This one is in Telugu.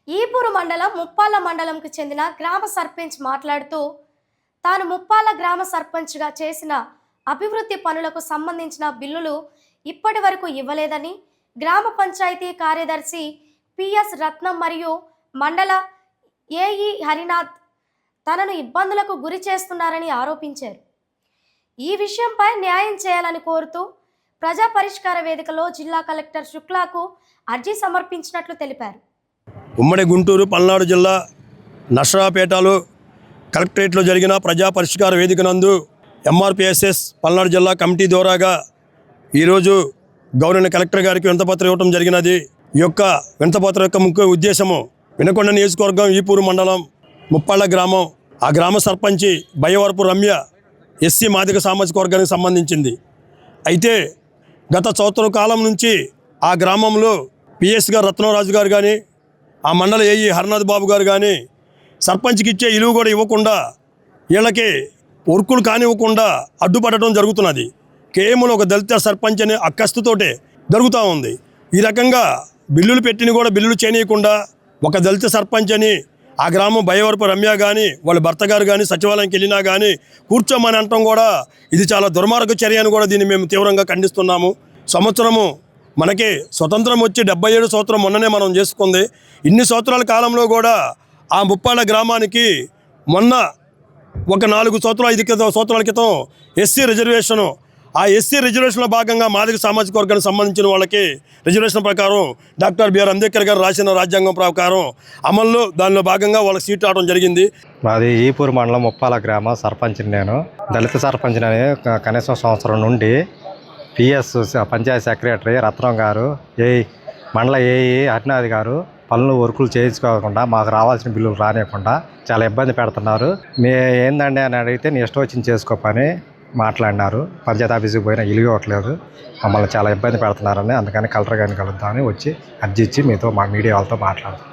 ఈపూరు మండలం ముప్పాల మండలంకు చెందిన గ్రామ సర్పంచ్ మాట్లాడుతూ తాను ముప్పాల గ్రామ సర్పంచ్గా చేసిన అభివృద్ధి పనులకు సంబంధించిన బిల్లులు ఇప్పటి వరకు ఇవ్వలేదని గ్రామ పంచాయతీ కార్యదర్శి పిఎస్ రత్నం మరియు మండల ఏఈ హరినాథ్ తనను ఇబ్బందులకు గురి చేస్తున్నారని ఆరోపించారు. ఈ విషయంపై న్యాయం చేయాలని కోరుతూ ప్రజా పరిష్కార వేదికలో జిల్లా కలెక్టర్ శుక్లాకు అర్జీ సమర్పించినట్లు తెలిపారు. ఉమ్మడి గుంటూరు పల్నాడు జిల్లా నర్సరావుపేటలో కలెక్టరేట్లో జరిగిన ప్రజా పరిష్కార వేదిక నందు ఎంఆర్పిఎస్ఎస్ పల్నాడు జిల్లా కమిటీ ద్వారాగా ఈరోజు గవర్నర్ కలెక్టర్ గారికి వినతిపత్రం ఇవ్వడం జరిగినది. ఈ యొక్క వినతిపత్రం యొక్క ముఖ్య ఉద్దేశము వినకొండ నియోజకవర్గం ఈపూరు మండలం ముప్పాళ్ళ గ్రామం, ఆ గ్రామ సర్పంచి బయ్యవరపు రమ్య ఎస్సీ మాదిగ సామాజిక వర్గానికి సంబంధించింది. అయితే గత సంవత్సరం కాలం నుంచి ఆ గ్రామంలో పిఎస్గా రత్నరాజు గారు కానీ, ఆ మండల ఏఈ హరినాథ్ బాబు గారు కానీ సర్పంచ్కి ఇచ్చే ఇలువ కూడా ఇవ్వకుండా వీళ్ళకి వర్కులు కానివ్వకుండా అడ్డుపడటం జరుగుతున్నది. కేవలం ఒక దళిత సర్పంచ్ అనే అక్కస్తుతోటే జరుగుతూ ఉంది. ఈ రకంగా బిల్లులు పెట్టిన కూడా బిల్లులు చేయనీయకుండా ఒక దళిత సర్పంచ్ అని ఆ గ్రామం బయ్యవరపు రమ్య కానీ వాళ్ళ భర్త గారు కానీ సచివాలయంకి వెళ్ళినా కానీ కూర్చోమని అనటం కూడా ఇది చాలా దుర్మార్గ చర్య అని కూడా దీన్ని మేము తీవ్రంగా ఖండిస్తున్నాము. సంవత్సరము మనకి స్వతంత్రం వచ్చి 77 సంవత్సరం మొన్ననే మనం చేసుకుంది. ఇన్ని సంవత్సరాల కాలంలో కూడా ఆ ముప్పాళ్ళ గ్రామానికి మొన్న ఒక 4 సంవత్సరాలు 5 సంవత్సరాల క్రితం ఎస్సీ రిజర్వేషను, ఆ ఎస్సీ రిజర్వేషన్లో భాగంగా మాదిగ సామాజిక వర్గానికి సంబంధించిన వాళ్ళకి రిజర్వేషన్ ప్రకారం డాక్టర్ బిఆర్ అంబేద్కర్ గారు రాసిన రాజ్యాంగం ప్రకారం అమల్లో దానిలో భాగంగా వాళ్ళకి సీట్ రావడం జరిగింది. మాది ఈపూరు మండలం ముప్పాల గ్రామ సర్పంచ్ని. నేను దళిత సర్పంచ్ని అని కనీసం సంవత్సరం నుండి పిఎస్ పంచాయతీ సెక్రటరీ రత్నం గారు, మండల ఏఈ హరినాథ్ గారు పనులు వర్కులు చేయించుకోకుండా మాకు రావాల్సిన బిల్లులు రానివ్వకుండా చాలా ఇబ్బంది పెడుతున్నారు. ఏందండి అని అడిగితే నీ ఇష్టం వచ్చింది చేసుకోపని మాట్లాడినారు. పంచాయతీ ఆఫీస్కి పోయినా ఇల్లు ఇవ్వట్లేదు, మమ్మల్ని చాలా ఇబ్బంది పెడుతున్నారని. అందుకని కలెక్టర్ గారిని కలుద్దామని వచ్చి అర్జీ ఇచ్చి మీతో మా మీడియా వాళ్ళతో మాట్లాడుతాం.